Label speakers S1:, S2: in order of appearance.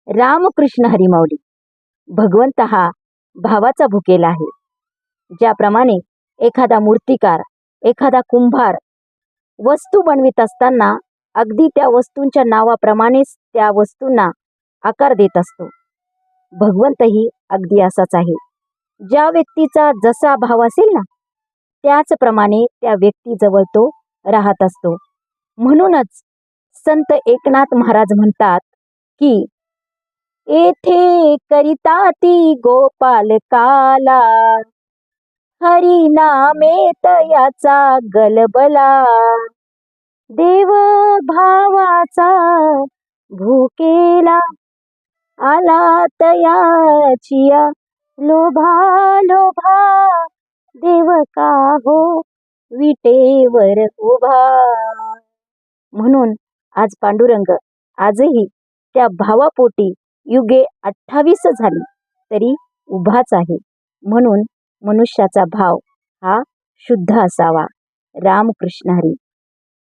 S1: रामकृष्ण हरी माऊली. भगवंत हा भावाचा भुकेला आहे. ज्याप्रमाणे एखादा मूर्तिकार, एखादा कुंभार वस्तू बनवित असताना अगदी त्या वस्तूंच्या नावाप्रमाणेच त्या वस्तूंना आकार देत असतो, भगवंतही अगदी असाच आहे. ज्या व्यक्तीचा जसा भाव असेल ना, त्याचप्रमाणे त्या व्यक्तीजवळ तो राहत असतो. म्हणूनच संत एकनाथ महाराज म्हणतात की येथे करिता ती गोपाल काला, हरी नामेत याचा गलबला, देव भावाचा भुकेला, आला तयाचिया लोभा लोभा, देव का हो विटेवर उभा. म्हणून आज पांडुरंग आजही त्या भावापोटी युगे 28 झाली तरी उभाच आहे. म्हणून मनुष्याचा भाव हा शुद्ध असावा. रामकृष्ण हरी.